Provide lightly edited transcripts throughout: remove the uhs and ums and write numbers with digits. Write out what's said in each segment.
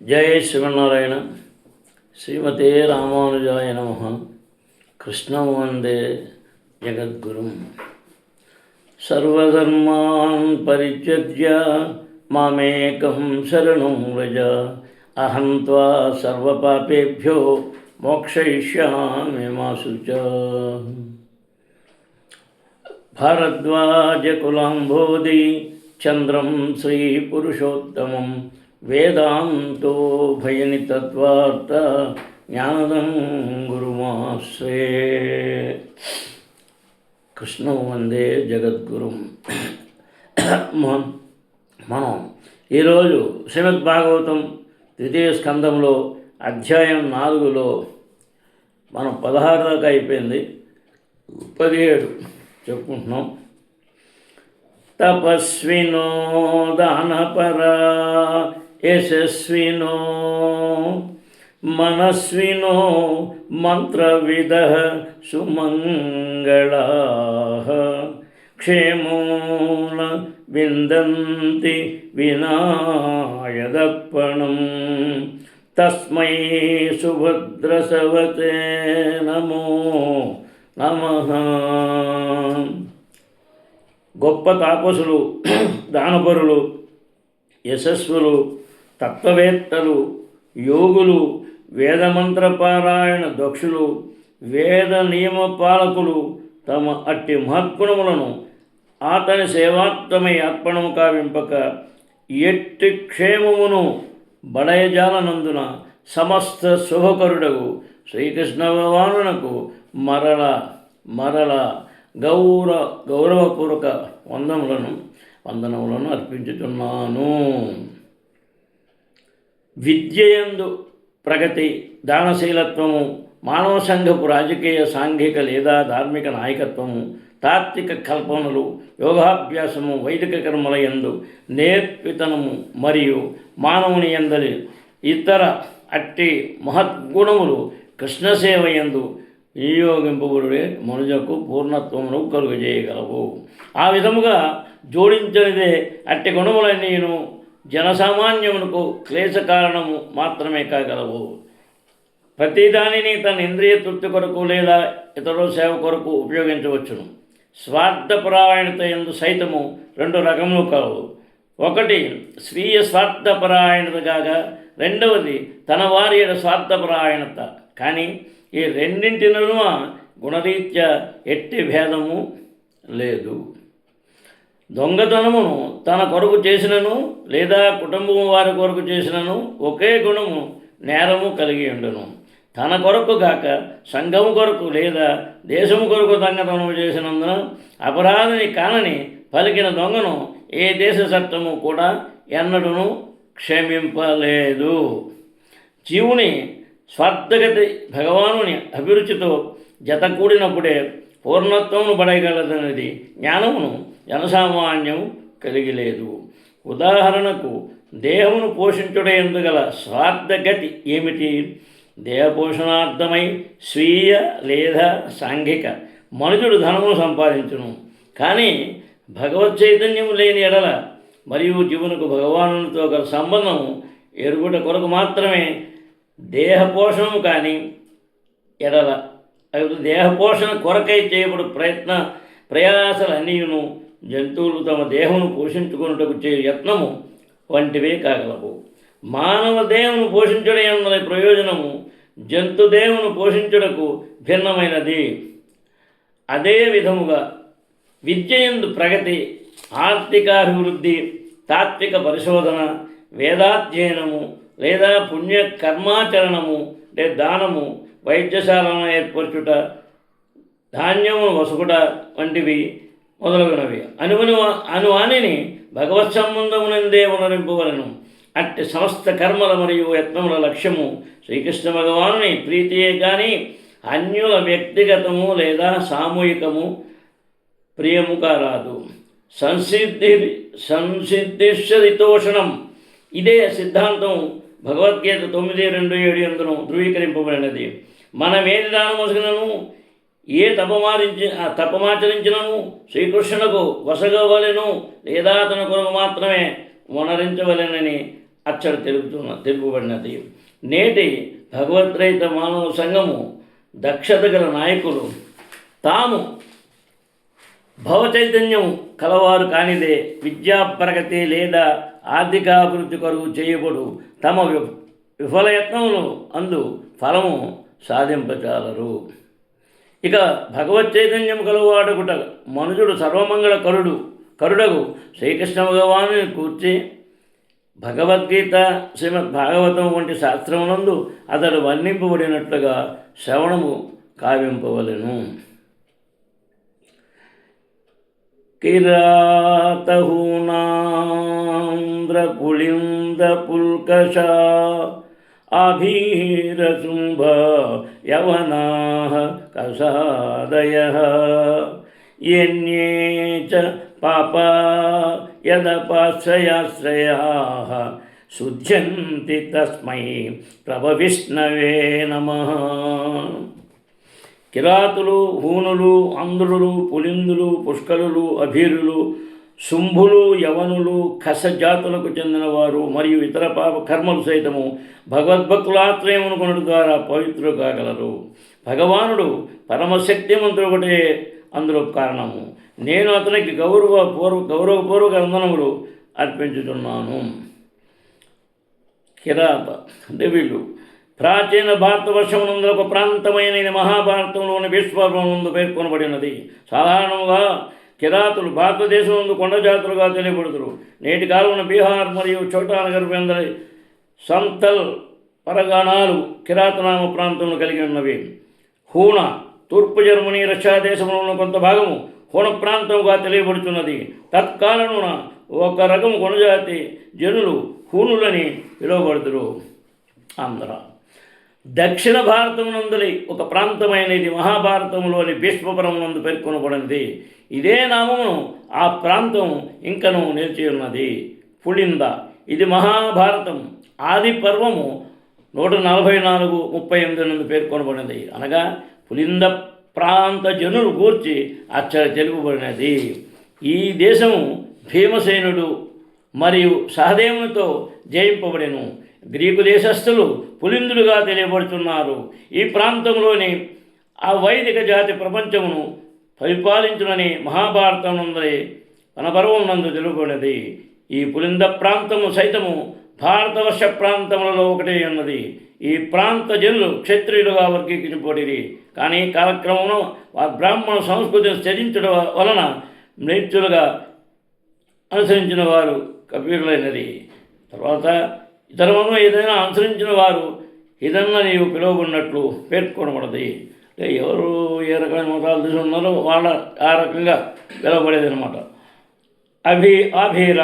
జై శ్రీమన్నారాయణ. శ్రీమతే రామానుజాయ నమః. కృష్ణం వందే జగద్గురుం. సర్వధర్మాన్ పరిత్యజ్య మామేకం శరణం వ్రజ. అహం త్వా సర్వపాపేభ్యో మోక్షయిష్యామి మా శుచ. భారద్వాజకులాంబోధి చంద్రం శ్రీపురుషోత్తమం వేదాంతో భయనితత్వార్త జ్ఞానదం గురుమాశ్రే. కృష్ణం వందే జగద్గురుం. మనం ఈరోజు శ్రీమద్ భాగవతం ద్వితీయ స్కందంలో అధ్యాయం 4లో మనం 16 దాకా అయిపోయింది. 17 చెప్పుకుంటున్నాం. తపస్వినో దానపరా యశస్వినో మనస్వినో మంత్రవిదః సుమంగళాః క్షేమోన విందంతి వినాయదర్పణం తస్మై సుభద్రసవతే నమో నమః. గొప్ప తాపసులు, దానపరులు, యశస్సులు, తత్వవేత్తలు, యోగులు, వేదమంత్రపారాయణ దక్షులు, వేద నియమ పాలకులు తమ అట్టి మహత్గుణములను అతని సేవాత్మై అర్పణము కావింపక ఎట్టి క్షేమమును బడయజాలనందున సమస్త శుభకరుడగు శ్రీకృష్ణ భగవానునకు మరల గౌరవపూర్వక వందనములను అర్పించుతున్నాను. విద్యయందు ప్రగతి, దానశీలత్వము, మానవ సంఘపు రాజకీయ, సాంఘిక లేదా ధార్మిక నాయకత్వము, తాత్విక కల్పనలు, యోగాభ్యాసము, వైదిక కర్మల యందు నేర్పితనము మరియు మానవుని యందలి ఇతర అట్టి మహద్గుణములు కృష్ణసేవ యందు వినియోగింపబడే మనుజకు పూర్ణత్వమును కలుగజేయగలవు. ఆ విధముగా జోడించనిదే అట్టి గుణములన్నీను జనసామాన్యమునకు క్లేశ కారణము మాత్రమే కాగలవు. ప్రతిదానిని తన ఇంద్రియ తృప్తి కొరకు లేదా ఇతరుల సేవ కొరకు ఉపయోగించవచ్చును. స్వార్థపరాయణత యందు సైతము 2 రకములు కలవు. ఒకటి స్వీయ స్వార్థపరాయణత కాగా, రెండవది తన వారి స్వార్థపరాయణత. కానీ ఈ రెండింటినూ గుణరీత్యా ఎట్టి భేదము లేదు. దొంగతనమును తన కొరకు చేసినను లేదా కుటుంబం వారి కొరకు చేసినను ఒకే గుణము నేరము కలిగి ఉండను. తన కొరకు కాక సంఘము కొరకు లేదా దేశము కొరకు దొంగతనము చేసినందున అపరాధిని కానని పలికిన దొంగను ఏ దేశ చట్టము కూడా ఎన్నడూను క్షమింపలేదు. జీవుని స్వార్థగతి భగవానుని అభిరుచితో జతకూడినప్పుడే పూర్ణత్వమును పడగలదనేది జ్ఞానమును జనసామాన్యం కలిగి లేదు. ఉదాహరణకు దేహమును పోషించుటయందు గల స్వార్థగతి ఏమిటి? దేహపోషణార్థమై స్వీయ లేదా సాంఘిక మనుషుడు ధనమును సంపాదించును. కానీ భగవత్ చైతన్యము లేని ఎడల మరియు జీవునకు భగవానునితో గల సంబంధము ఎరుగుట కొరకు మాత్రమే దేహపోషణము కానీ ఎడల దేహపోషణ కొరకై చేయబడు ప్రయాసలన్నీయును జంతువులు తమ దేహమును పోషించుకున్నటకు చే యత్నము వంటివే కాగలవు. మానవ దేహమును పోషించడం ప్రయోజనము జంతు దేహమును పోషించుటకు భిన్నమైనది. అదే విధముగా విద్యయందు ప్రగతి, ఆర్థికాభివృద్ధి, తాత్విక పరిశోధన, వేదాధ్యయనము లేదా పుణ్య కర్మాచరణము లేదా దానము, వైద్యశాలను ఏర్పరచుట, ధాన్యము వసుకుట వంటివి మొదలగునవి అనువానిని భగవత్ సంబంధమునందే ఉనరింపవలను. అట్టి సమస్త కర్మల మరియు యత్నముల లక్ష్యము శ్రీకృష్ణ భగవానుని ప్రీతియే కానీ అన్యుల వ్యక్తిగతము లేదా సామూహికము ప్రియము కారాదు. సంసిద్ధిషరితోషణం ఇదే సిద్ధాంతం భగవద్గీత 9:2-7 యందును ధృవీకరింపబడినది. మనమేది దానమొసగినను ఏ తపమాచరించినను శ్రీకృష్ణునకు వసగవలెను లేదా అతని కొరకు మాత్రమే వనరించవలెనని అచ్చట తెలుపబడినది. నేటి భగవద్రహిత మానవ సంఘము దక్షత గల నాయకులు తాము భవచైతన్యం కలవారు కానిదే విద్యా ప్రగతి లేదా ఆర్థికాభివృద్ధి కొరకు చేయబడు తమ విఫలయత్నములు అందు ఫలము సాధింపచాలరు. ఇక భగవత్ చైతన్యం కలవాడుకుట మనుషుడు సర్వమంగళ కరుడగు శ్రీకృష్ణ భగవాను కూర్చి భగవద్గీత శ్రీమద్ భాగవతం వంటి శాస్త్రమునందు అతడు వర్ణింపబడినట్లుగా శ్రవణము కావింపవలెను. కిరాతహూనాంధ్రపుళింద పుల్కష అభీరశుంభ యవనా కషాదయ యన్యే చ పాప యదపాశ్రయాశ్రయా శుద్ధ్యంతి తస్మై ప్రభవిష్ణవే నమః. కిరాతులు, హూనులు, ఆంధ్రులు, పులిందులు, పుష్కలులు, అభీరులు, శుంభులు, యవనులు, ఖస జాతులకు చెందినవారు మరియు ఇతర పాప కర్మలు సైతము భగవద్భక్తులాశ్రయమును కొనుట ద్వారా పవిత్రులు కాగలరు. భగవానుడు పరమశక్తిమంతుడు ఒకటే అందులో కారణము. నేను అతనికి గౌరవపూర్వక వందనములు అర్పించుతున్నాను. కిరాత అంటే వీళ్ళు ప్రాచీన భారతవర్షమునందు ఒక ప్రాంతమైన మహాభారతంలోని భీష్మపర్వమునందు పేర్కొనబడినది. సాధారణంగా కిరాతులు భారతదేశం కొండ జాతులుగా తెలియబడుతురు. నేటి కాలంలో బీహార్ మరియు ఛోటానగర్ వెందరి సంతల్ పరగణాలు కిరాతనామ ప్రాంతంలో కలిగి ఉన్నవి. హూణ తూర్పు జర్మనీ, రష్యా దేశంలో కొంత భాగము హూణ ప్రాంతంగా తెలియబడుతున్నది. తత్కాలమున ఒక రకము కొనజాతి జనులు హూనులని పిలువబడుతురు. ఆంధ్ర దక్షిణ భారతమునందులి ఒక ప్రాంతమైనది మహాభారతంలోని భీష్మపర్వమునందు పేర్కొనబడినది. ఇదే నామమును ఆ ప్రాంతం ఇంకను నిలిచి ఉన్నది. పుళింద ఇది మహాభారతం ఆది పర్వము 144:38 నుండి పేర్కొనబడినది. అనగా పులింద ప్రాంత జనులు గూర్చి అచ్చట తెలుపబడినది. ఈ దేశము భీమసేనుడు మరియు సహదేవునితో జయింపబడెను. గ్రీకు దేశస్థులు పులిందులుగా తెలియబడుతున్నారు. ఈ ప్రాంతంలోని ఆ వైదిక జాతి ప్రపంచమును పరిపాలించునని మహాభారతం నందరి వనపర్వం నందు తెలుపబడినది. ఈ పులింద ప్రాంతము సైతము భారతవర్ష ప్రాంతములలో ఒకటే ఉన్నది. ఈ ప్రాంత జనులు క్షత్రియులుగా వర్గీకరించబడిరి. కానీ కాలక్రమంలో వారి బ్రాహ్మణ సంస్కృతిని త్యజించడం వలన మ్లేచ్చులుగా అనుసరించిన వారు కబీరులైనది. తర్వాత ఇతరులను ఏదైనా అనుసరించిన వారు ఇదన్నా నీవు పిలువబడినట్లు పేర్కొనబడది. అంటే ఎవరు ఏ రకమైన మతాలు తీసి ఉన్నారో వాళ్ళ ఆ రకంగా పిలువబడేది అనమాట. ఆభీర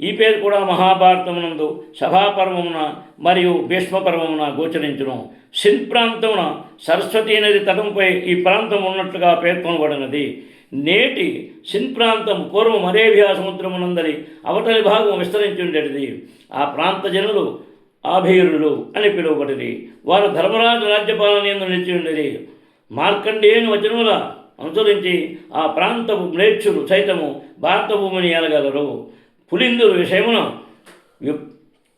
ఈ పేరు కూడా మహాభారతమునందు సభాపర్వమున మరియు భీష్మపర్వమున గోచరించును. సింధ్ ప్రాంతమున సరస్వతీ నది తటంపై ఈ ప్రాంతం ఉన్నట్లుగా పేర్కొనబడినది. నేటి సింధ్ ప్రాంతం పూర్వం అరేబియా సముద్రమునందరి అవతలి భాగం విస్తరించి ఉండేది. ఆ ప్రాంత జనులు ఆభీరులు అని పిలువబడిరి. వారు ధర్మరాజు రాజ్యపాలన యందు నిలిచి ఉండేది. మార్కండేయుని వచనముల అనుసరించి ఆ ప్రాంతపు మ్లేచ్చులు సైతము భారత భూమిని ఏలగలరు. పులిందుల విషయమున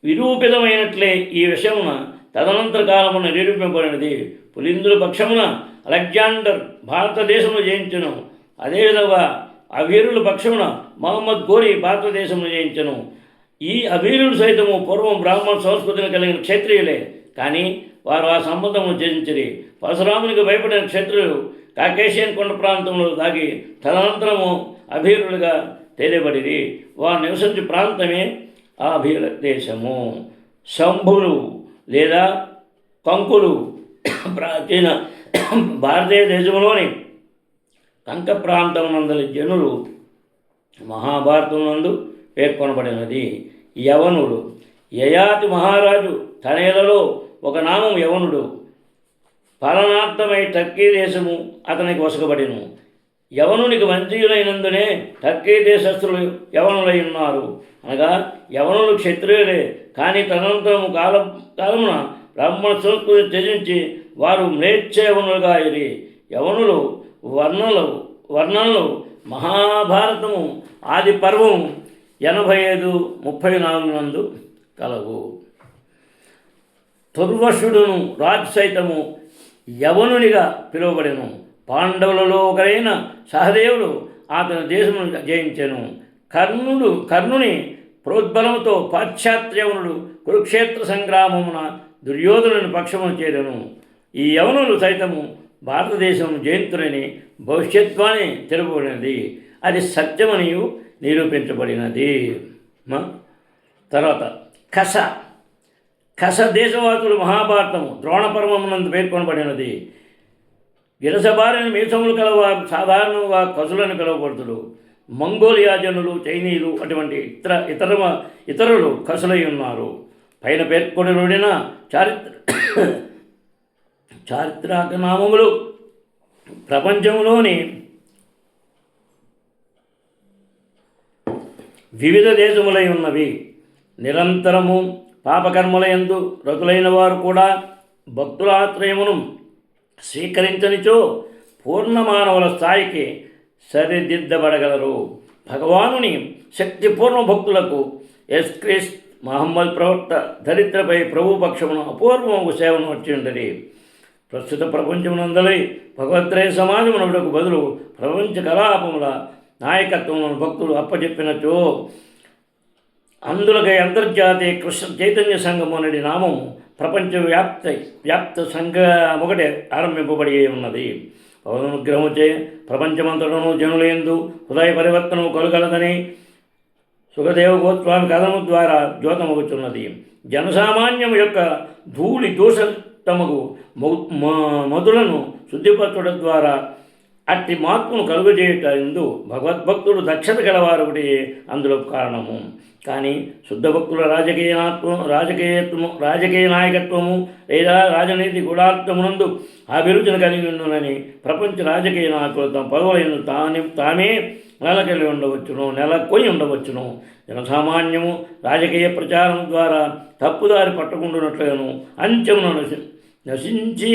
విరూపితమైనట్లే ఈ విషయమున తదనంతర కాలమున నిరూపింపబడినది. పులిందుల పక్షమున అలెగ్జాండర్ భారతదేశమును జయించెను. అదేవిధంగా అభీరుల పక్షమున మహమ్మద్ ఘోరీ భారతదేశమును జయించెను. ఈ అభీరులు సైతము పూర్వం బ్రాహ్మణ సంస్కృతిని కలిగిన క్షత్రియులే. కానీ వారు ఆ సంబంధమును త్యజించిరి. పరశురామునికి భయపడిన క్షత్రియులు కాకేషియన్ కొండ ప్రాంతంలో దాగి తదనంతరము అభీరులుగా తెలియబడిరి. వారు నివసించే ప్రాంతమే అభీర దేశము. శంభులు లేదా కంకులు ప్రాచీన భారతీయ దేశంలోని కంక ప్రాంతం నందలి జనులు మహాభారతం నందు పేర్కొనబడినది. యవనుడు యయాతి మహారాజు తనయులలో ఒక నామం యవనుడు. పాలనార్థమై టర్కీ దేశము అతనికి వసకబడిను. యవనునికి వంశీయులైనందునే టర్కీ దేశస్థులు యవనులై ఉన్నారు. అనగా యవనులు క్షత్రియులే. కానీ తదనంతరము కాలమున బ్రాహ్మణ సంస్కృతిని త్యజించి వారు మ్లేచ్ఛయవనులుగా అయ్యి యవనులు వర్ణనలు మహాభారతము ఆది పర్వం 85:34 నందు కలవు. తుర్వశుడును రాజు సైతము యవనునిగా పిలువబడెను. పాండవులలో ఒకరైన సహదేవుడు అతని దేశమును జయించెను. కర్ణుని ప్రోద్బలముతో పాశ్చాత్యవనుడు కురుక్షేత్ర సంగ్రామమున దుర్యోధనుని పక్షమును చేరెను. ఈ యవనులు సైతము భారతదేశం జయంతులని భవిష్యత్వాన్ని తెలుపబడినది. అది సత్యమనియు నిరూపించబడినది. తర్వాత కస దేశవాసులు మహాభారతము ద్రోణపర్వమునందు పేర్కొనబడినది. గిరసబారిన మీసములు కలవారు సాధారణంగా కసులని పిలువబడుతుడు. మంగోలియా జనులు, చైనీయులు అటువంటి ఇతరులు కసులై ఉన్నారు. పైన పేర్కొనబడిన చారిత్రక నామములు ప్రపంచంలోని వివిధ దేశములై ఉన్నవి. నిరంతరము పాపకర్మలయందు రతులైన వారు కూడా భక్తులాశ్రయమును స్వీకరించనిచో పూర్ణమానవుల స్థాయికి సరిదిద్దబడగలరు. భగవానుని శక్తిపూర్ణ భక్తులకు క్రీస్తు మహమ్మద్ ప్రవక్త దరిద్రపై ప్రభుపక్షమును అపూర్వము సేవను వచ్చి ఉంటుంది. ప్రస్తుత ప్రపంచమునందలి భగవద్రయ సమాజమునకు బదులు ప్రపంచ కలాపముల నాయకత్వములను భక్తులు అప్పచెప్పినచో అందులకై అంతర్జాతీయ కృష్ణ చైతన్య సంఘము అనేది నామము ప్రపంచ వ్యాప్త సంఘమొకటి ఆరంభింపబడి ఉన్నది. పవనుగ్రహముచే ప్రపంచమంతటను జనులందు హృదయ పరివర్తనము కలుగలదని సుఖదేవ గోస్వామి కథము ద్వారా ద్యోతమగుచున్నది. జనసామాన్యం యొక్క ధూళి దోషతమగు మధులను శుద్ధిపరచడం ద్వారా అట్టి మార్పును కలుగజేయుట ఎందు భగవద్భక్తులు దక్షత గలవారు ఒకటి అందులో కారణము. కానీ శుద్ధ భక్తుల రాజకీయ నాయకత్వము లేదా రాజనీతి గుణార్థమునందు అభిరుచిని కలిగి ఉండునని ప్రపంచ రాజకీయ నాయకులు తమ పదవులను తామే నెలకొని ఉండవచ్చును. జనసామాన్యము రాజకీయ ప్రచారం ద్వారా తప్పుదారి పట్టకుండానట్లుగాను అంచెమును నశించి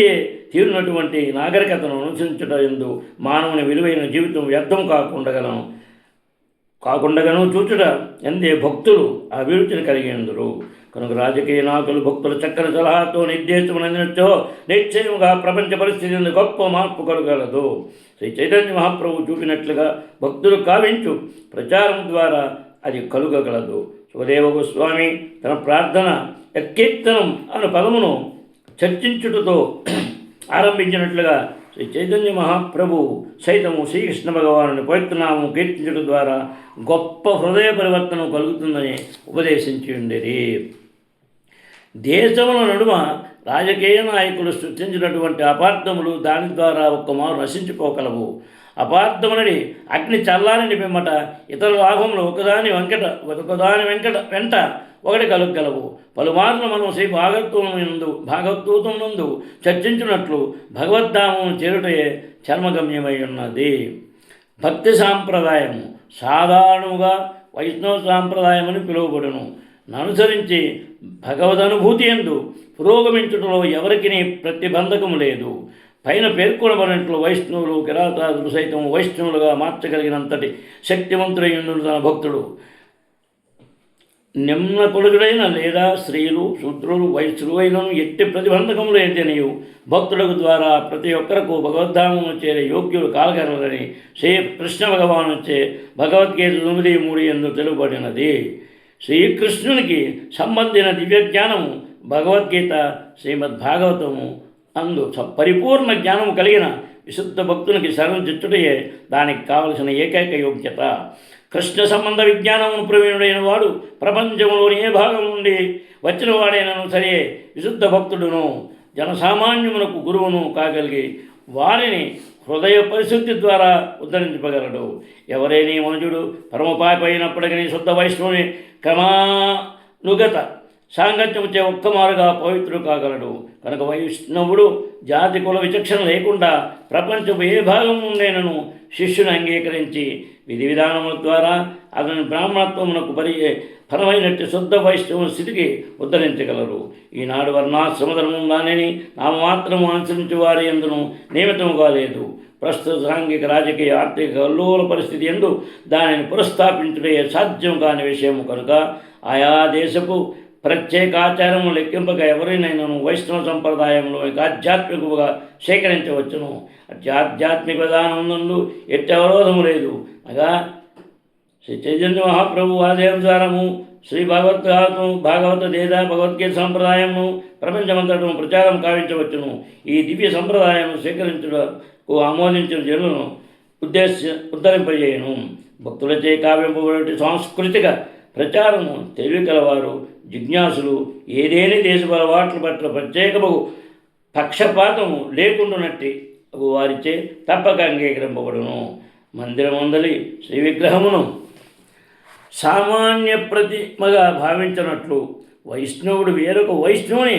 తీరినటువంటి నాగరికతను అనుసరించుట ఎందు మానవుని విలువైన జీవితం వ్యర్థం కాకుండగాను చూచుట ఎందే భక్తులు అభిరుచిని కలిగి ఉందరు. కనుక రాజకీయ నాయకులు భక్తుల చక్కని సలహాతో నిర్దేశమునందినచో నిశ్చయముగా ప్రపంచ పరిస్థితి గొప్ప మార్పు కలగలదు. శ్రీ చైతన్య మహాప్రభు చూపినట్లుగా భక్తులు కావించు ప్రచారం ద్వారా అది కలుగగలదు. సుఖదేవ గోస్వామి తన ప్రార్థన యత్కీర్తనం అను పదమును చర్చించుటతో ఆరంభించినట్లుగా శ్రీ చైతన్య మహాప్రభు సైతము శ్రీకృష్ణ భగవాను పవిత్రనామము కీర్తించడం ద్వారా గొప్ప హృదయ పరివర్తనం కలుగుతుందని ఉపదేశించి ఉండేది. దేశముల నడుమ రాజకీయ నాయకులు సృష్టించినటువంటి అపార్థములు దాని ద్వారా ఒక్కమారు నశించిపోగలవు. అపార్థమునడి అగ్ని చల్లాలని పిమ్మట ఇతర లాభములు ఒకదాని వెంట ఒకటి కలుగలవు. పలుమార్లు మనం శ్రీ భాగవతూతమునందు చర్చించినట్లు భగవద్ధామము చేరుటయే చర్మగమ్యమై ఉన్నది. భక్తి సాంప్రదాయము సాధారణముగా వైష్ణవ సాంప్రదాయమని పిలువబడును. అనుసరించి భగవదనుభూతి యందు పురోగమించుటలో ఎవరికి ప్రతిబంధకము లేదు. పైన పేర్కొనబడినట్లు వైష్ణవులు కిరాతాదులు సైతం వైష్ణవులుగా మార్చగలిగినంతటి శక్తివంతుడై ఉండును తన భక్తుడు. నిమ్న కులుగుడైన లేదా స్త్రీలు శూద్రులు వైశ్యులు అయినను ఎట్టి ప్రతిబంధకములు అయితేనేయు భక్తులకు ద్వారా ప్రతి ఒక్కరకు భగవద్ధామము చేరే యోగ్యులు కాలగలరని శ్రీకృష్ణ భగవాను వచ్చే భగవద్గీత 9:3 యందు తెలుపబడినది. శ్రీకృష్ణునికి సంబంధించిన దివ్యజ్ఞానము భగవద్గీత శ్రీమద్భాగవతము అందు పరిపూర్ణ జ్ఞానము కలిగిన విశుద్ధ భక్తునికి శరణు చిచ్చుటయే దానికి కావలసిన ఏకైక యోగ్యత. కృష్ణ సంబంధ విజ్ఞానమును ప్రవీణుడైన వాడు ప్రపంచంలోని ఏ భాగం నుండి వచ్చిన వాడైనను సరే విశుద్ధ భక్తుడును జనసామాన్యమునకు గురువును కాగలిగి వారిని హృదయ పరిశుద్ధి ద్వారా ఉద్ధరించగలడు. ఎవరైనా మనుజుడు పరమపాపి అయినప్పటికీ శుద్ధ వైష్ణవుని క్రమానుగత సాంగత్యముచే ఒక్కమారుగా పవిత్రుడు కాగలడు. కనుక వైష్ణవుడు జాతి కుల విచక్షణ లేకుండా ప్రపంచపు ఏ భాగం నుండైనను శిష్యుని అంగీకరించి విధి విధానముల ద్వారా అతని బ్రాహ్మణత్వమునకు ఫలమైనట్టు శుద్ధ వైష్ణవ స్థితికి ఉద్ధరించగలరు. ఈనాడు వర్ణాశ్రమ ధర్మం దానిని నామమాత్రము అనుసరించి వారి ఎందును నియమితముగా లేదు. ప్రస్తుత సాంఘిక రాజకీయ ఆర్థిక కల్లోల పరిస్థితి ఎందు దానిని పునఃస్థాపించుటే సాధ్యం కాని విషయము కనుక ఆయా దేశపు ప్రత్యేకాచారము లెక్కింపగా ఎవరినైనాను వైష్ణవ సంప్రదాయంలో ఆధ్యాత్మికముగా సేకరించవచ్చును. ఆధ్యాత్మిక విధానం నందు ఎట్టి అవరోధము లేదు. అనగా శ్రీ చైతన్య మహాప్రభు ఆదేశానుసారము శ్రీ భాగవత దేద భగవద్గీత సంప్రదాయము ప్రపంచమంతటను ప్రచారం కావించవచ్చును. ఈ దివ్య సంప్రదాయం స్వీకరించుటకు ఆమోదించిన జనులను ఉద్ధరింపజేయను. భక్తులచే కావ్యింపబడే సాంస్కృతిక ప్రచారము తెలివి కలవారు జిజ్ఞాసులు ఏదేని దేశపు అలవాట్ల పట్ల ప్రత్యేకము పక్షపాతము లేకుండానట్టి వారిచే తప్పక అంగీకరింపబడును. మందిరమందలి శ్రీ విగ్రహమును సామాన్య ప్రతిమగా భావించినట్లు వైష్ణవుడు వేరొక వైష్ణవుని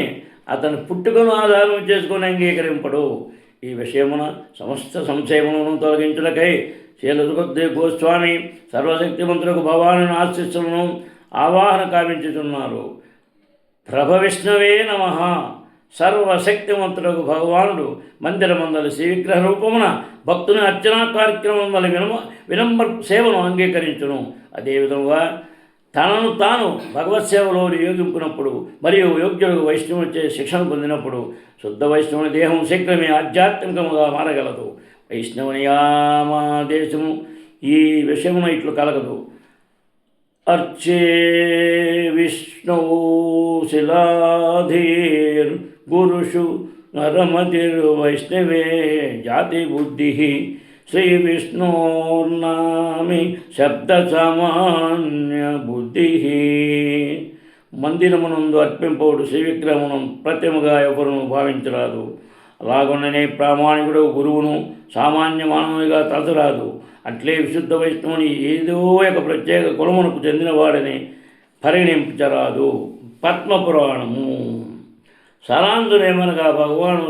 అతని పుట్టుకను ఆధారం చేసుకొని అంగీకరింపడు. ఈ విషయమున సమస్త సంశయములను తొలగించుటకై శ్రీల సుఖదేవ్ గోస్వామి సర్వశక్తిమంతులకు భగవాను ఆశీస్సులను ఆవాహన కావించుతున్నారు. ప్రభ విష్ణవే నమః. సర్వశక్తిమంతులకు భగవానుడు మందిరమందలి శ్రీ విగ్రహ రూపమున భక్తుని అర్చనా కార్యక్రమం వల్ల వినంబ సేవను అంగీకరించును. అదేవిధంగా తనను తాను భగవత్ సేవలో నియోగింపునప్పుడు మరియు యోగ్యులకు వైష్ణవునిచే శిక్షణ పొందినప్పుడు శుద్ధ వైష్ణవుని దేహం శీఘ్రమే ఆధ్యాత్మికముగా మారగలదు. వైష్ణవనియామాదేశము ఈ విషయమున ఇట్లు కలగదు. అర్చే విష్ణు శిలాధీర్ గురుషు నరమతిర్వైష్ణవే జాతి బుద్ధి శ్రీ విష్ణోర్నామి శబ్ద సామాన్య బుద్ధి. మందిరమునందు అర్పింపవుడు శ్రీ విగ్రహమును ప్రతిమగా ఎవరును భావించరాదు. అలాగొన్ననే ప్రామాణికుడు గురువును సామాన్య మానవునిగా తలచరాదు. అట్లే విశుద్ధ వైష్ణవుని ఏదో ఒక ప్రత్యేక కులమునకు చెందినవాడని పరిగణించరాదు. పద్మపురాణము సారాంశమేమనగా భగవాను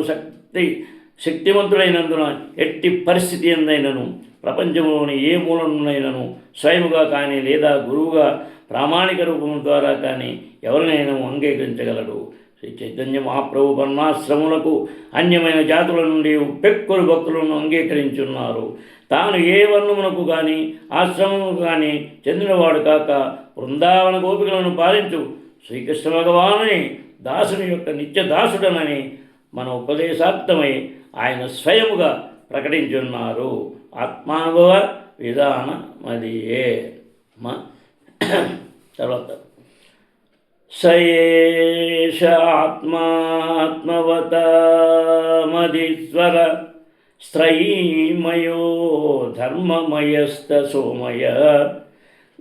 శక్తిమంతుడైనందున ఎట్టి పరిస్థితి ఎందైనను ప్రపంచంలోని ఏ మూలనునైనను స్వయముగా కానీ లేదా గురువుగా ప్రామాణిక రూపం ద్వారా కానీ ఎవరినైనా అంగీకరించగలడు. శ్రీ చైతన్య మహాప్రభు వర్ణాశ్రములకు అన్యమైన జాతుల నుండి పెక్కులు భక్తులను అంగీకరించున్నారు. తాను ఏ వర్ణమునకు కానీ ఆశ్రమముకు కానీ చెందినవాడు కాక బృందావన గోపికలను పాలించు శ్రీకృష్ణ భగవానుని దాసుని యొక్క నిత్య దాసుడనని మన ఉపదేశార్థమై ఆయన స్వయముగా ప్రకటించున్నారు. ఆత్మానుభవ విధానమదియే. తర్వాత సయేష ఆత్మాత్మవత మదీశ్వర స్త్రైమయో ధర్మమయస్త సోమయ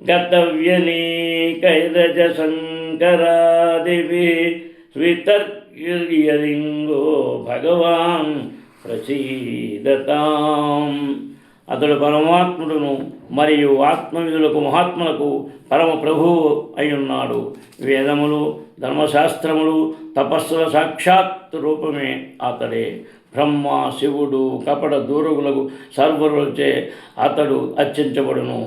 గతవ్యనేకైరజ శంకరాదివి స్వితర్యలింగో భగవాన్ ప్రసీదతాం. అతడు పరమాత్ముడును మరియు ఆత్మవిధులకు మహాత్ములకు పరమ ప్రభువు అయ్యున్నాడు. వేదములు ధర్మశాస్త్రములు తపస్సుల సాక్షాత్ రూపమే అతడే. బ్రహ్మ శివుడు కపట దూరగులకు సర్వరులచే అతడు అర్చించబడును.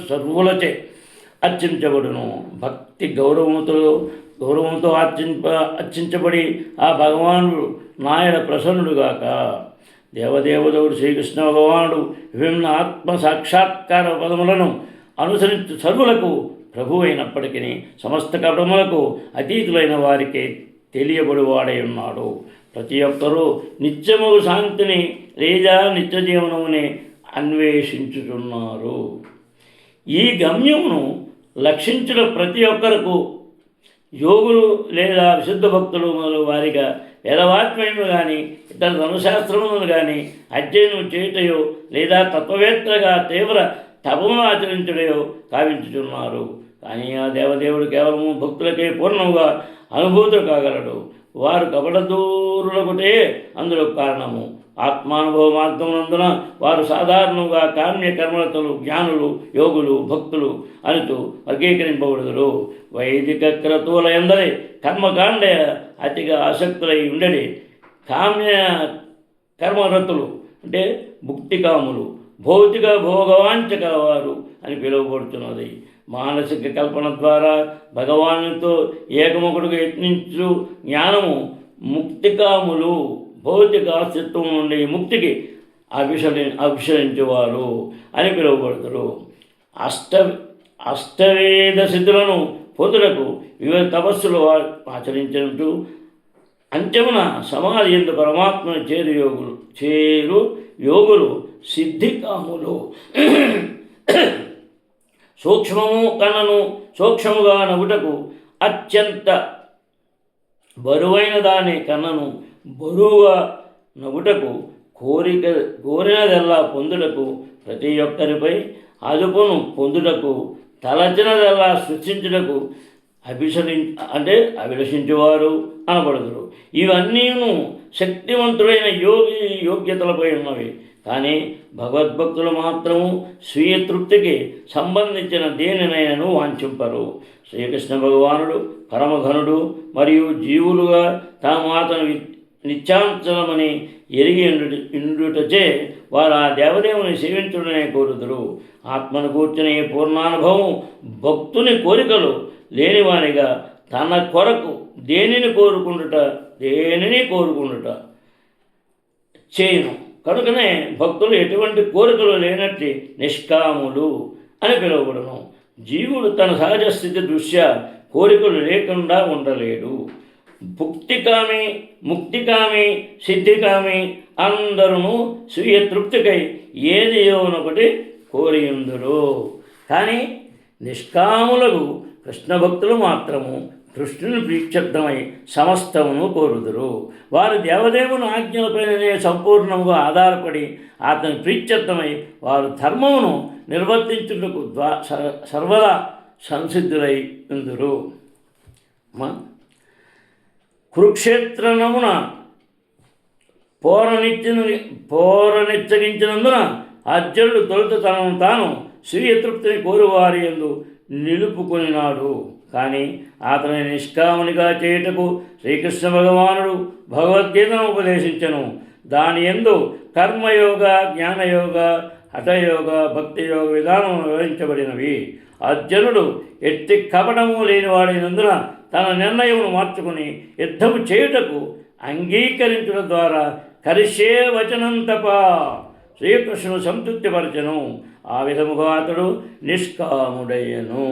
సర్వులచే అర్చించబడును. భక్తి గౌరవంతో అర్చించబడి ఆ భగవానుడు నాయన ప్రసన్నుడుగాక. దేవదేవదేవుడు శ్రీకృష్ణ భగవానుడు విభిన్న ఆత్మ సాక్షాత్కార పదములను అనుసరించు సర్వులకు ప్రభు అయినప్పటికీ సమస్త కర్మలకు అతీతులైన వారికి తెలియబడివాడై ఉన్నాడు. ప్రతి ఒక్కరూ నిత్యము శాంతిని లేదా నిత్య జీవనముని అన్వేషించుతున్నారు. ఈ గమ్యమును లక్షించిన ప్రతి ఒక్కరకు యోగులు లేదా విశుద్ధ భక్తులు మొదలు వారిగా వేదవాక్యములు కానీ ఇతర ధర్మశాస్త్రములను కానీ అధ్యయనం చేయుటయో లేదా తత్వవేత్తలుగా తీవ్ర తపమును ఆచరించడయో కావించుతున్నారు. కానీ ఆ దేవదేవుడు కేవలము భక్తులకే పూర్ణముగా అనుభూతులు కాగలడు. వారు కపటదూరులకుటే అందులో కారణము. ఆత్మానుభవ మార్గమునందున వారు సాధారణంగా కామ్య కర్మలతలు జ్ఞానులు యోగులు భక్తులు అనుతూ వర్గీకరింపబడుదురు. వైదిక క్రతువుల ఎందరి కర్మకాండ అతిగా ఆసక్తులై ఉండడి కామ్య కర్మరతులు అంటే భుక్తికాములు భౌతిక భోగవాంఛ కలవారు అని పిలువబడుతున్నది. మానసిక కల్పన ద్వారా భగవానుతో ఏకముఖుడుగా యత్నించు జ్ఞానము ముక్తికాములు భౌతిక అస్తిత్వం నుండి ముక్తికి అభిషరించేవారు అని పిలువబడతారు. అష్టవేద సిద్ధులను పొందుటకు వివిధ తపస్సులు ఆచరించినట్టు అంత్యమున సమాధి ఎందు పరమాత్మను చేరు యోగులు సిద్ధికాములు. సూక్ష్మముగా నవ్వుటకు అత్యంత బరువైన దాని కన్నను బరువుగా నవ్వుటకు కోరినదల్లా పొందుటకు ప్రతి ఒక్కరిపై అదుపును పొందుటకు తలచినదల్లా సృష్టించుటకు అభిలషించేవారు అనబడుదురు. ఇవన్నీను శక్తివంతుడైన యోగ్యతలపై ఉన్నవి. కానీ భగవద్భక్తులు మాత్రము స్వీయ తృప్తికి సంబంధించిన దేనినైనాను వాంఛింపరు. శ్రీకృష్ణ భగవానుడు పరమఘనుడు మరియు జీవులుగా తాము అతను నిత్యాంచలమని ఎరిగి ఇండుటచే వారు ఆ దేవదేవుని సేవించుడనే కోరుదురు. ఆత్మను కూర్చుని పూర్ణానుభవం భక్తుని కోరికలు లేనివానిగా తన కొరకు దేనిని కోరుకుండుట చేయును. కనుకనే భక్తులు ఎటువంటి కోరికలు లేనట్టి నిష్కాములు అని పిలువబడును. జీవుడు తన సహజ స్థితి దృష్ట్యా కోరికలు లేకుండా ఉండలేడు. భుక్తికామి, ముక్తికామి, సిద్ధికామి అందరూ స్వీయ తృప్తికై ఏది ఒకటి కోరియుందురు. కానీ నిష్కాములకు కృష్ణ భక్తులు మాత్రము కృష్ణుని ప్రీత్యర్థమై సమస్తమును కోరుదురు. వారు దేవదేవుని ఆజ్ఞలపైననే సంపూర్ణముగా ఆధారపడి అతని ప్రీత్యర్థమై వారు ధర్మమును నిర్వర్తించుటకు సర్వదా సంసిద్ధులై ఉందురు. కురుక్షేత్రమున పోరనిచ్చగించినందున అర్జునుడు తొలుత తనను తాను స్వీయ తృప్తిని కోరువారి యందు నిలుపుకొనినాడు. కానీ అతని నిష్కామునిగా చేయుటకు శ్రీకృష్ణ భగవానుడు భగవద్గీతను ఉపదేశించెను. దాని యందు కర్మయోగ, జ్ఞానయోగ, హఠయోగ, భక్తియోగ విధానం వివరించబడినవి. అర్జునుడు ఎట్టి కపటము లేనివాడైనందున తన నిర్ణయమును మార్చుకుని యుద్ధము చేయుటకు అంగీకరించడం ద్వారా కరిషే వచనం తప శ్రీకృష్ణుడు సంతృప్తిపరచను. ఆ విధముగా అతడు నిష్కాముడయ్యను.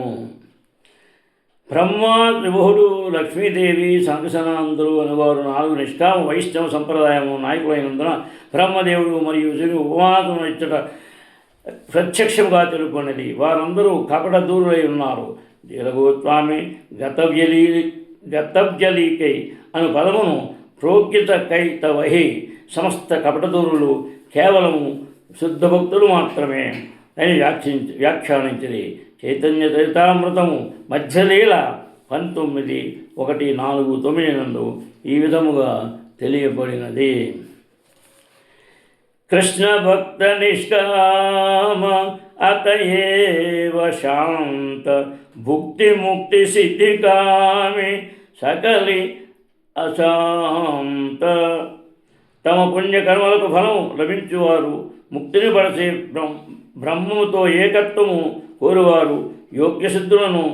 బ్రహ్మ, త్రిభువుడు, లక్ష్మీదేవి, సంకసనాంధ్రులు అనువారు 4 నిష్కామ వైష్ణవ సంప్రదాయము నాయకులైనందున బ్రహ్మదేవుడు మరియు శివుడు ఉపమాసము ఇచ్చట ప్రత్యక్షంగా తెలుపుకున్నది. వారందరూ కపట దూరులై ఉన్నారు. దీలగోస్వామి గతబ్జలీకై అను పదమును ప్రోగ్యత కైతవహి సమస్త కపటదూరులు కేవలము శుద్ధ భక్తులు మాత్రమే అని వ్యాఖ్యానించింది. చైతన్య చరితామృతము మధ్యలీల 19:1-4-9 నందు ఈ విధముగా తెలియబడినది. కృష్ణ భక్త నిష్కామ అతయేవ శాంత భుక్తి ముక్తి సిద్ధికామి సకలి అశాంత. తమ పుణ్యకర్మలకు ఫలం లభించువారు, ముక్తిని పరచే బ్రహ్మముతో ఏకత్వము కోరువారు, యోగ్యసిద్ధులను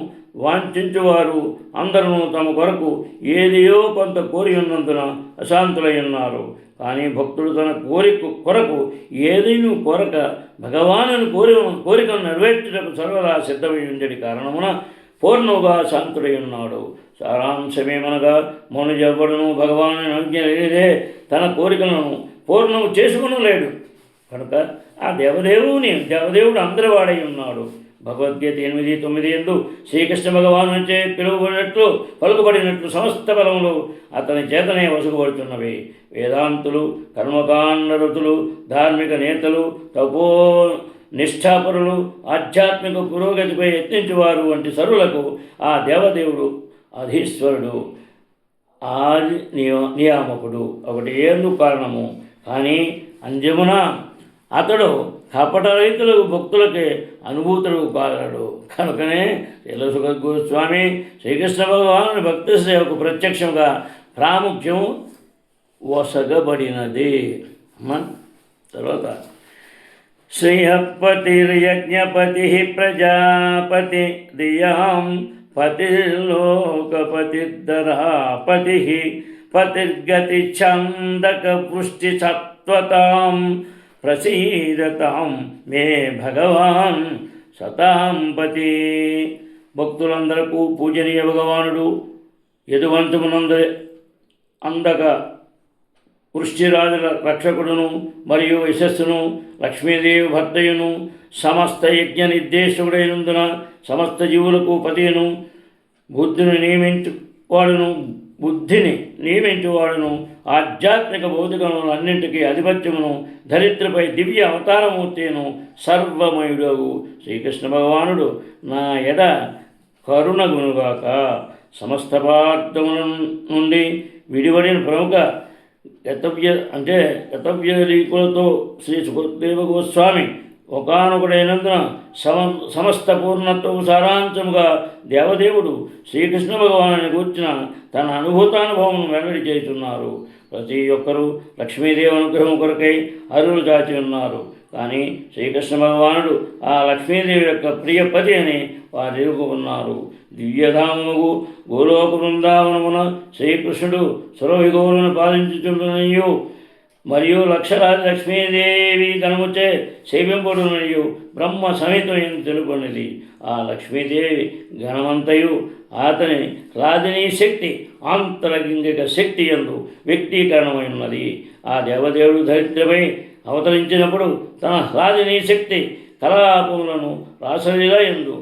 వాంఛించువారు అందరూ తమ కొరకు ఏదియో కొంత కోరి ఉన్నందున అశాంతులై ఉన్నారు. కానీ భక్తుడు తన కొరకు ఏదైనా కోరక భగవానుని కోరికను నెరవేర్చుటకు సర్వదా సిద్ధమై ఉండేది కారణమున పూర్ణముగా శాంతుడై ఉన్నాడు. సారాంశమేమనగా మౌనజవ్వడును భగవాను ఆజ్ఞ లేనిదే తన కోరికలను పూర్ణము చేసుకునలేడు. కనుక ఆ దేవదేవుడు అందరి వాడై ఉన్నాడు. భగవద్గీత 8:9 యందు శ్రీకృష్ణ భగవాను చే పలుకుబడినట్లు సమస్త బలములు అతని చేతనే వసుగుబడుతున్నవి. వేదాంతులు, కర్మకాండరతులు, ధార్మిక నేతలు, తపో నిష్ఠాపరులు, ఆధ్యాత్మిక పురోగతిపై యత్నించేవారు వంటి సరులకు ఆ దేవదేవుడు అధీశ్వరుడు, ఆది నియామకుడు ఒకటి ఏళ్ళు కారణము. కానీ అంజమున అతడు కపట రైతులకు భక్తులకే అనుభూతులు కాగలడు. కనుకనే శ్రీల గోస్వామి శ్రీకృష్ణ భగవాను భక్తి సేవకు ప్రత్యక్షంగా ప్రాముఖ్యం వసగబడినది. తర్వాత శ్రీయపతిర్యజ్ఞపతి ప్రజాపతి దియాం పతిర్లోకపతిర్ధరాపతి పతిర్గతి ఛందక పుష్టి సత్వతాం ప్రసీదతాం మే భగవాన్ సతాంపతి. భక్తులందరకు పూజనీయ భగవానుడు యదువంశమునంద అందక వృష్టిరాజుల రక్షకుడును మరియు యశస్సును లక్ష్మీదేవి భర్తయును సమస్త యజ్ఞ నిర్దేశకుడైనందున సమస్త జీవులకు పతియును బుద్ధిని నియమించువాడును ఆధ్యాత్మిక భౌతికములన్నింటికీ అధిపత్యమును ధరిత్రపై దివ్య అవతారమూర్తిను సర్వమయుడగు శ్రీకృష్ణ భగవానుడు నా ఎడ కరుణగునుగాక. సమస్త పార్థముల నుండి విడివడిన ప్రముఖ గతవ్యలీకులతో శ్రీ సుఖదేవ గోస్వామి ఒకానొకడైనందున సమస్త పూర్ణత్వము సారాంశముగా దేవదేవుడు శ్రీకృష్ణ భగవాను గూర్చిన తన అనుభూతానుభవమును వెల్లడి చేస్తున్నారు. ప్రతి ఒక్కరూ లక్ష్మీదేవి అనుగ్రహం కొరకై అరువులు చాచి ఉన్నారు. కానీ శ్రీకృష్ణ భగవానుడు ఆ లక్ష్మీదేవి యొక్క ప్రియపతి అని వారు ఎరుగుకున్నారు. దివ్యధామముగు గోలోక బృందావనమున శ్రీకృష్ణుడు సురవిగోవులను పాలించుచుండునయ్యు మరియు లక్షలాది లక్ష్మీదేవి గణముచే సేవింపడునయ్యు బ్రహ్మ సమితం తెలుపనిది. ఆ లక్ష్మీదేవి గణమంతయు అతని రాజనీ శక్తి ఆంతరంగిక శక్తి యందు వ్యక్తీకరణమైనది. ఆ దేవదేవుడు ధరిత్రపై అవతరించినప్పుడు తన రాజనీ శక్తి కలాపములను రాసలీల యందు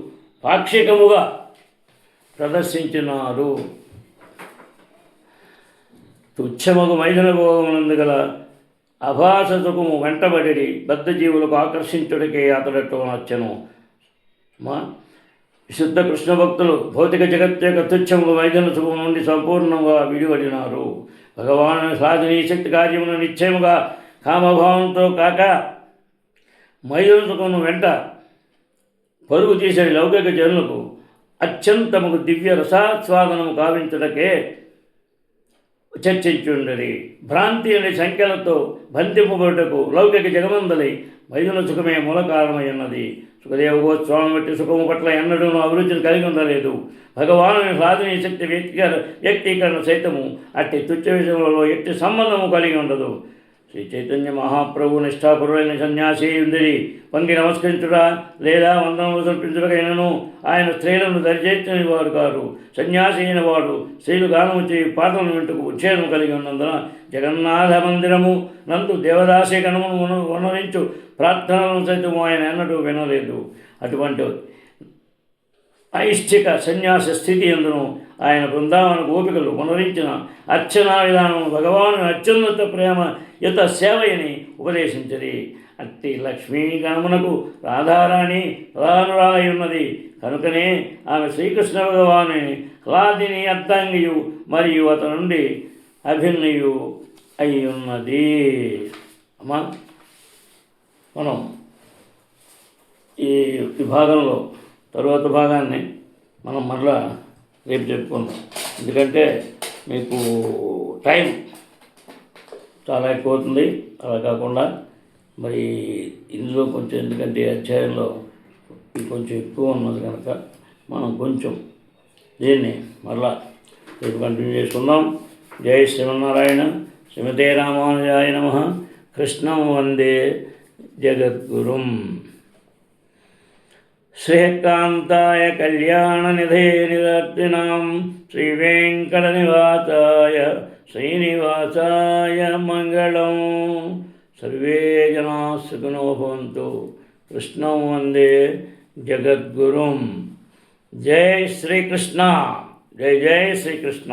పాక్షికముగా ప్రదర్శించినారు. తుచ్చమగు మైథున భోగమునందు గల అభాస సుఖము వెంటబడి బద్ధజీవులకు ఆకర్షించుడికే అతడట్టు నచ్చను. విశుద్ధ కృష్ణ భక్తులు భౌతిక జగత్ యొక్క తుచ్చముగు మైథున సుఖము నుండి సంపూర్ణంగా విడివడినారు. భగవాను సాధనీ శక్తి కార్యమును నిశ్చయముగా కామభావంతో కాక మైథున సుఖమును వెంట పరుగు చేసే లౌకిక జనులకు అత్యంతముకు దివ్య రసాస్వాదనము కావించుటకే చర్చించుండరి. భ్రాంతి అనే సంఖ్యలతో బంధింపబడుటకు లౌకిక జగమందలి మైథున సుఖమే మూల కారణమై ఉన్నది. సుఖదేవ గోస్వామి బట్టి సుఖము పట్ల ఎన్నడూ అభిరుచిని కలిగి ఉండలేదు. భగవాను సాధనీ శక్తి వ్యక్తీకరణ సైతము అట్టి తుచ్చ విషయంలో ఎట్టి సంబంధము కలిగి ఉండదు. శ్రీ చైతన్య మహాప్రభు నిష్ఠాపరుడైన సన్యాసి ఉందిరి వంగి నమస్కరించుడా లేదా వందనములు సమర్పించుటకైనను ఆయన స్త్రీలను దరిచేర్చని వారు కారు. సన్యాసి అయిన వాడు స్త్రీలు గానము చేయి పాటలను వింటుకు ఉచ్ఛేదం కలిగి ఉన్నందున జగన్నాథ మందిరము నందు దేవదాసీ గణమును వనరించు ప్రార్థనలను సైతం ఆయన ఎన్నడూ వినలేదు. అటువంటి ఐష్ఠిక సన్యాస స్థితి ఎందును ఆయన బృందావన గోపికలు వనరించిన అర్చనా విధానం భగవాను అత్యున్నత ప్రేమ యుత సేవయని ఉపదేశించది. అట్టి లక్ష్మీ గణమునకు రాధారాణి ప్రధానురాలై ఉన్నది కనుకనే ఆమె శ్రీకృష్ణ భగవాను క్లాదిని అర్ధాంగియు మరియు అతని నుండి అభిన్నయు అయి ఉన్నది. అమ్మా, మనం ఈ భాగంలో తరువాత భాగాన్ని మనం మరలా రేపు చెప్పుకుందాం. ఎందుకంటే మీకు టైం చాలా ఎక్కువ అవుతుంది. అలా కాకుండా మరి ఇందులో కొంచెం ఎందుకంటే అధ్యాయంలో కొంచెం ఎక్కువ ఉన్నది కనుక మనం కొంచెం దీన్ని మరలా రేపు కంటిన్యూ చేసుకుందాం. జై శ్రీమన్నారాయణ. శ్రీమతే రామానుజాయ నమః. కృష్ణం వందే జగద్గురుం. శ్రీకాంతాయ కళ్యాణనిధే నివర్తినాం శ్రీవేంకటనివాసాయ శ్రీనివాసాయ మంగళం. సర్వే జనాః సుఖినో భవంతు. కృష్ణం వందే జగద్గురుం. జై శ్రీకృష్ణ. జై జై శ్రీకృష్ణ.